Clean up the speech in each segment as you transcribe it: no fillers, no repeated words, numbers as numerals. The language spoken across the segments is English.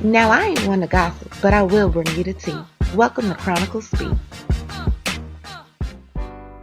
Now, I ain't one to gossip, but I will bring you the tea. Welcome to Chronicle Speak.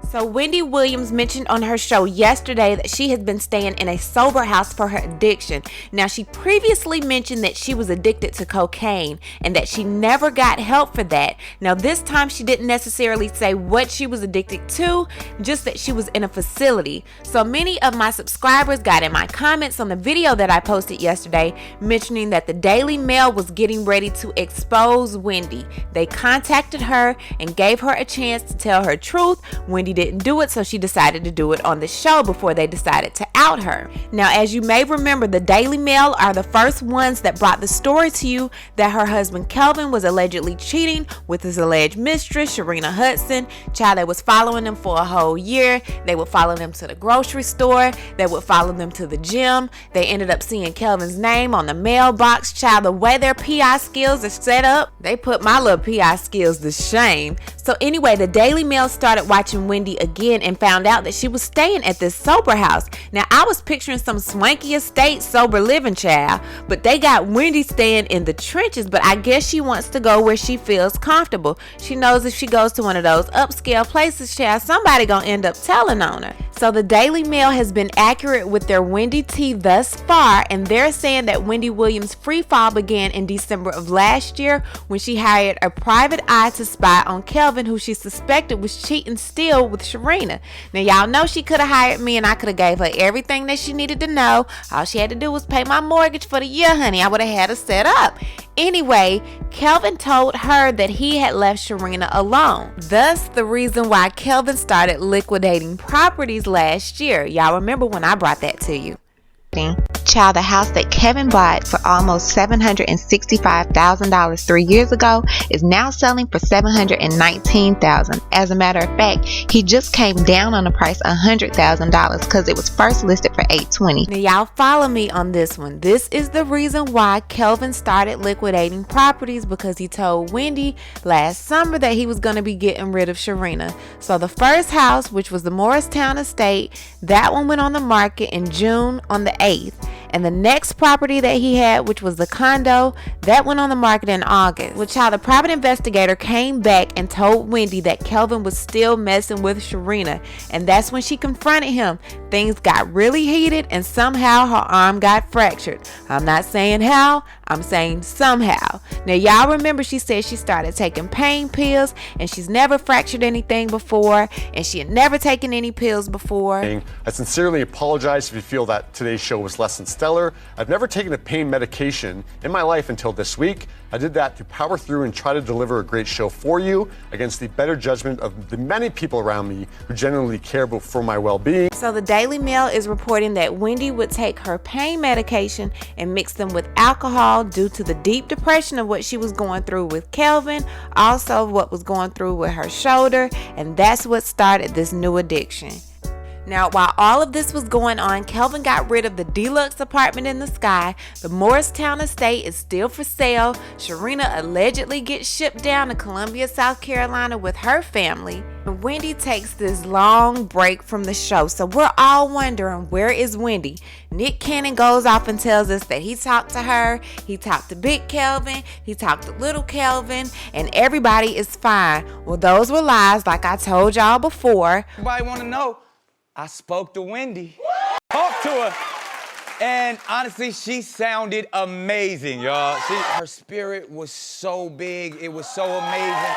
So Wendy Williams mentioned on her show yesterday that she has been staying in a sober house for her addiction. Now, she previously mentioned that she was addicted to cocaine and that she never got help for that. Now, this time she didn't necessarily say what she was addicted to, just that she was in a facility. So many of my subscribers got in my comments on the video that I posted yesterday mentioning that the Daily Mail was getting ready to expose Wendy. They contacted her and gave her a chance to tell her truth. Wendy didn't do it, so she decided to do it on the show before they decided to out her. Now, as you may remember, the Daily Mail are the first ones that brought the story to you that her husband Kelvin was allegedly cheating with his alleged mistress, Sharina Hudson. Child, they was following them for a whole year. They would follow them to the grocery store. They would follow them to the gym. They ended up seeing Kelvin's name on the mailbox. Child, the way their PI skills are set up, they put my little PI skills to shame. So anyway, the Daily Mail started watching Wendy again and found out that she was staying at this sober house. Now, I was picturing some swanky estate sober living, child, but they got Wendy staying in the trenches. But I guess she wants to go where she feels comfortable. She knows if she goes to one of those upscale places, child, somebody gonna end up telling on her. So the Daily Mail has been accurate with their Wendy tea thus far, and they're saying that Wendy Williams' free fall began in December of last year when she hired a private eye to spy on Kelvin, who she suspected was cheating still with Sharina. Now, y'all know she could have hired me and I could have gave her everything that she needed to know. All she had to do was pay my mortgage for the year, honey. I would have had her set up. Anyway, Kelvin told her that he had left Sharina alone. Thus, the reason why Kelvin started liquidating properties last year. Y'all remember when I brought that to you. Child, the house that Kevin bought for almost $765,000 3 years ago is now selling for $719,000. As a matter of fact, he just came down on the price $100,000 because it was first listed for $820,000. Now, y'all follow me on this one. This is the reason why Kelvin started liquidating properties, because he told Wendy last summer that he was going to be getting rid of Sharina. So the first house, which was the Morristown estate, that one went on the market in June on the 8th. And the next property that he had, which was the condo, that went on the market in August. Which, how the private investigator came back and told Wendy that Kelvin was still messing with Sharina. And that's when she confronted him. Things got really heated and somehow her arm got fractured. I'm not saying how, I'm saying somehow. Now, y'all remember she said she started taking pain pills and she's never fractured anything before and she had never taken any pills before. I sincerely apologize if you feel that today's show was less than stellar. I've never taken a pain medication in my life until this week. I did that to power through and try to deliver a great show for you against the better judgment of the many people around me who genuinely care for my well-being. So the Daily Mail is reporting that Wendy would take her pain medication and mix them with alcohol due to the deep depression of what she was going through with Kelvin, also what was going through with her shoulder, and that's what started this new addiction. Now, while all of this was going on, Kelvin got rid of the deluxe apartment in the sky. The Morristown estate is still for sale. Sharina allegedly gets shipped down to Columbia, South Carolina with her family. And Wendy takes this long break from the show. So we're all wondering, where is Wendy? Nick Cannon goes off and tells us that he talked to her, he talked to Big Kelvin, he talked to Little Kelvin, and everybody is fine. Well, those were lies, like I told y'all before. Everybody want to know. I spoke to Wendy, talked to her, and honestly, she sounded amazing, y'all. Her spirit was so big, it was so amazing.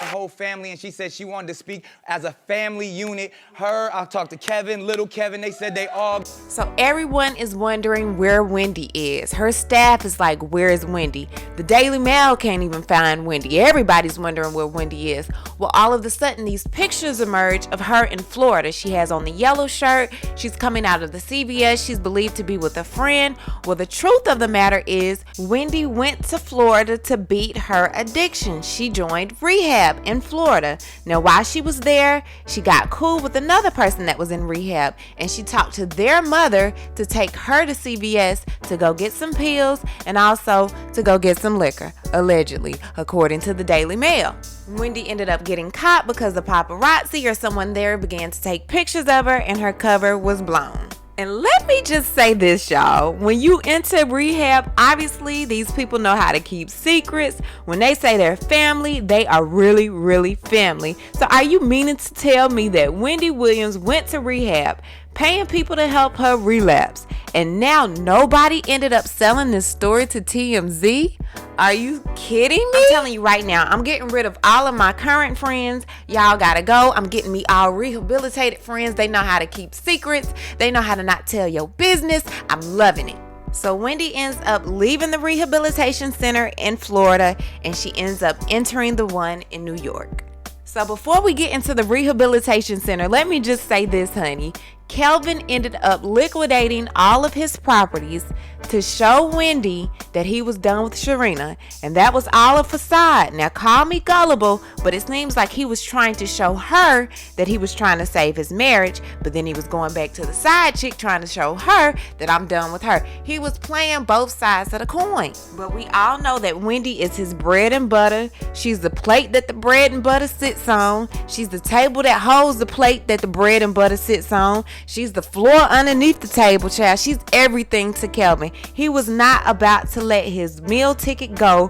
Her whole family, and she said she wanted to speak as a family unit. I talked to Kevin, Little Kevin, they said they all. So everyone is wondering where Wendy is. Her staff is like, where's Wendy? The Daily Mail can't even find Wendy. Everybody's wondering where Wendy is. Well, all of a sudden, these pictures emerge of her in Florida. She has on the yellow shirt. She's coming out of the CVS. She's believed to be with a friend. Well, the truth of the matter is, Wendy went to Florida to beat her addiction. She joined rehab in Florida. Now, while she was there, she got cool with another person that was in rehab, and she talked to their mother to take her to CVS to go get some pills and also to go get some liquor, allegedly, according to the Daily Mail. Wendy ended up getting caught because the paparazzi or someone there began to take pictures of her and her cover was blown. And let me just say this, y'all. When you enter rehab, obviously these people know how to keep secrets. When they say they're family, they are really, really family. So are you meaning to tell me that Wendy Williams went to rehab, paying people to help her relapse, and now nobody ended up selling this story to TMZ? Are you kidding me? I'm telling you right now, I'm getting rid of all of my current friends. Y'all gotta go. I'm getting me all rehabilitated friends. They know how to keep secrets. They know how to not tell your business. I'm loving it. So Wendy ends up leaving the rehabilitation center in Florida, and she ends up entering the one in New York. So before we get into the rehabilitation center, let me just say this, honey. Kelvin ended up liquidating all of his properties to show Wendy that he was done with Sharina, and that was all a facade. Now call me gullible, but it seems like he was trying to show her that he was trying to save his marriage, but then he was going back to the side chick trying to show her that I'm done with her. He was playing both sides of the coin. But we all know that Wendy is his bread and butter. She's the plate that the bread and butter sits on. She's the table that holds the plate that the bread and butter sits on. She's the floor underneath the table, child. She's everything to Kelvin. He was not about to let his meal ticket go,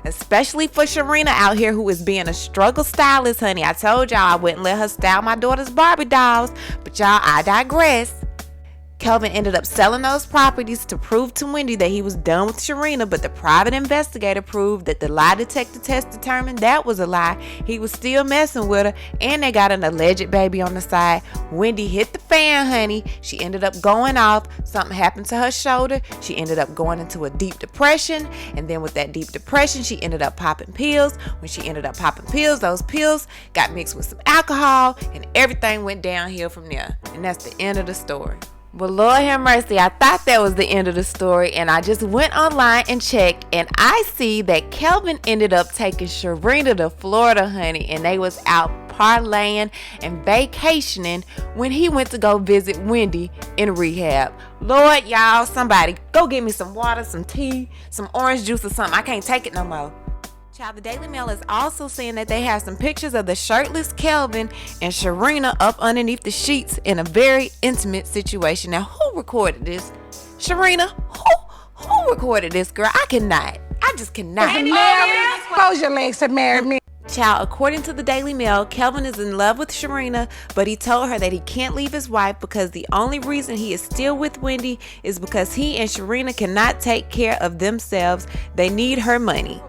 especially for Sharina out here who is being a struggle stylist, honey. I told y'all I wouldn't let her style my daughter's Barbie dolls, but y'all, I digress. Kelvin ended up selling those properties to prove to Wendy that he was done with Sharina, but the private investigator proved that the lie detector test determined that was a lie. He was still messing with her, and they got an alleged baby on the side. Wendy hit the fan, honey. She ended up going off. Something happened to her shoulder. She ended up going into a deep depression, and then with that deep depression, she ended up popping pills. When she ended up popping pills, those pills got mixed with some alcohol, and everything went downhill from there. And that's the end of the story. Well, Lord have mercy, I thought that was the end of the story, and I just went online and checked, and I see that Kelvin ended up taking Sharina to Florida, honey, and they was out parlaying and vacationing when he went to go visit Wendy in rehab. Lord, y'all, somebody go get me some water, some tea, some orange juice or something. I can't take it no more. Child, the Daily Mail is also saying that they have some pictures of the shirtless Kelvin and Sharina up underneath the sheets in a very intimate situation. Now, who recorded this? Sharina, who recorded this, girl? I cannot. I just cannot. Close your legs and marry me. Child, according to the Daily Mail, Kelvin is in love with Sharina, but he told her that he can't leave his wife because the only reason he is still with Wendy is because he and Sharina cannot take care of themselves. They need her money.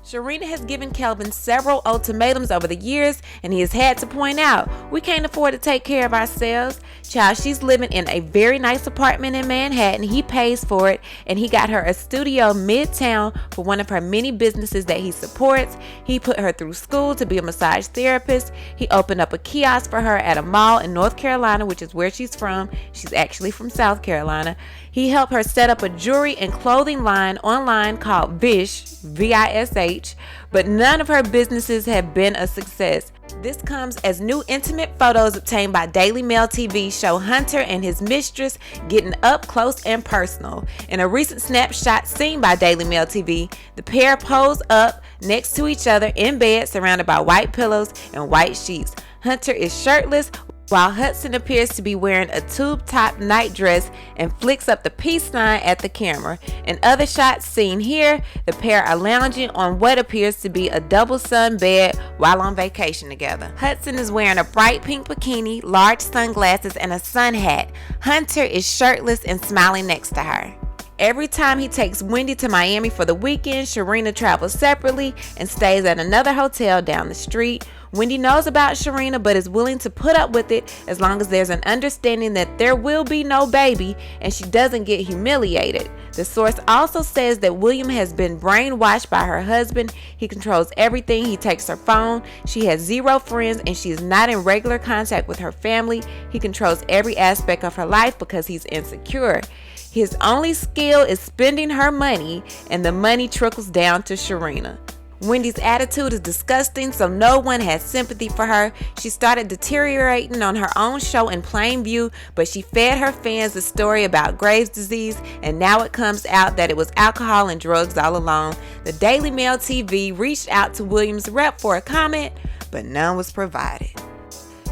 Sharina has given Kelvin several ultimatums over the years, and he has had to point out, we can't afford to take care of ourselves. Child, she's living in a very nice apartment in Manhattan. He pays for it, and he got her a studio midtown for one of her many businesses that he supports. He put her through school to be a massage therapist. He opened up a kiosk for her at a mall in North Carolina, which is where she's from. She's actually from South Carolina. He helped her set up a jewelry and clothing line online called Vish, V-I-S-H, but none of her businesses have been a success. This comes as new intimate photos obtained by Daily Mail TV show Hunter and his mistress getting up close and personal. In a recent snapshot seen by Daily Mail TV, the pair pose up next to each other in bed surrounded by white pillows and white sheets. Hunter is shirtless, while Hudson appears to be wearing a tube-top nightdress and flicks up the peace sign at the camera. In other shots seen here, the pair are lounging on what appears to be a double sun bed while on vacation together. Hudson is wearing a bright pink bikini, large sunglasses, and a sun hat. Hunter is shirtless and smiling next to her. Every time he takes Wendy to Miami for the weekend, Sharina travels separately and stays at another hotel down the street. Wendy knows about Sharina but is willing to put up with it as long as there's an understanding that there will be no baby and she doesn't get humiliated. The source also says that William has been brainwashed by her husband. He controls everything. He takes her phone. She has zero friends and she is not in regular contact with her family. He controls every aspect of her life because he's insecure. His only skill is spending her money, and the money trickles down to Sharina. Wendy's attitude is disgusting, so no one has sympathy for her. She started deteriorating on her own show in plain view, but she fed her fans a story about Graves' disease, and now it comes out that it was alcohol and drugs all along. The Daily Mail TV reached out to Williams' rep for a comment, but none was provided.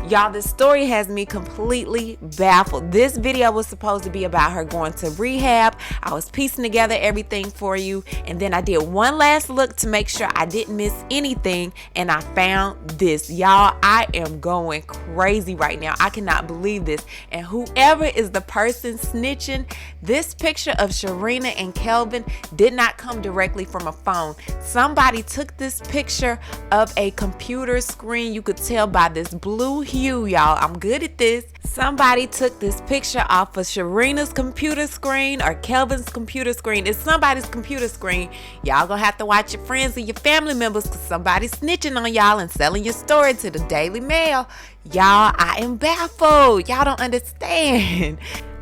Y'all, this story has me completely baffled. This video was supposed to be about her going to rehab. I was piecing together everything for you, and then I did one last look to make sure I didn't miss anything, and I found this. Y'all, I am going crazy right now. I cannot believe this. And whoever is the person snitching, this picture of Sharina and Kelvin did not come directly from a phone. Somebody took this picture of a computer screen. You could tell by this blue hue, y'all. I'm good at this. Somebody took this picture off of Sharina's computer screen or Kelvin's computer screen. It's somebody's computer screen. Y'all gonna have to watch your friends and your family members, because somebody's snitching on y'all and selling your story to the Daily Mail. Y'all, I am baffled. Y'all don't understand.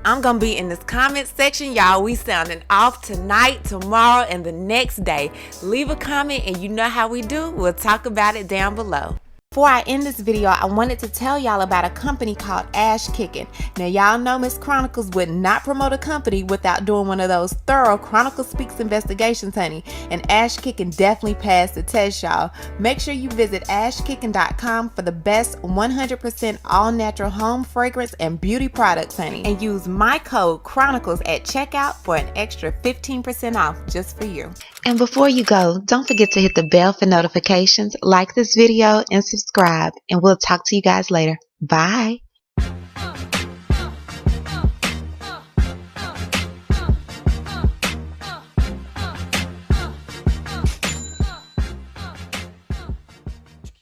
I'm gonna be in this comment section, y'all. We sounding off tonight, tomorrow, and the next day. Leave a comment, and you know how we do. We'll talk about it down below. Before I end this video, I wanted to tell y'all about a company called Ash Kicking. Now, y'all know Miss Chronicles would not promote a company without doing one of those thorough Chronicle Speaks investigations, honey. And Ash Kicking definitely passed the test, y'all. Make sure you visit ashkicking.com for the best 100% all-natural home fragrance and beauty products, honey. And use my code Chronicles at checkout for an extra 15% off just for you. And before you go, don't forget to hit the bell for notifications, like this video, and subscribe. And we'll talk to you guys later. Bye.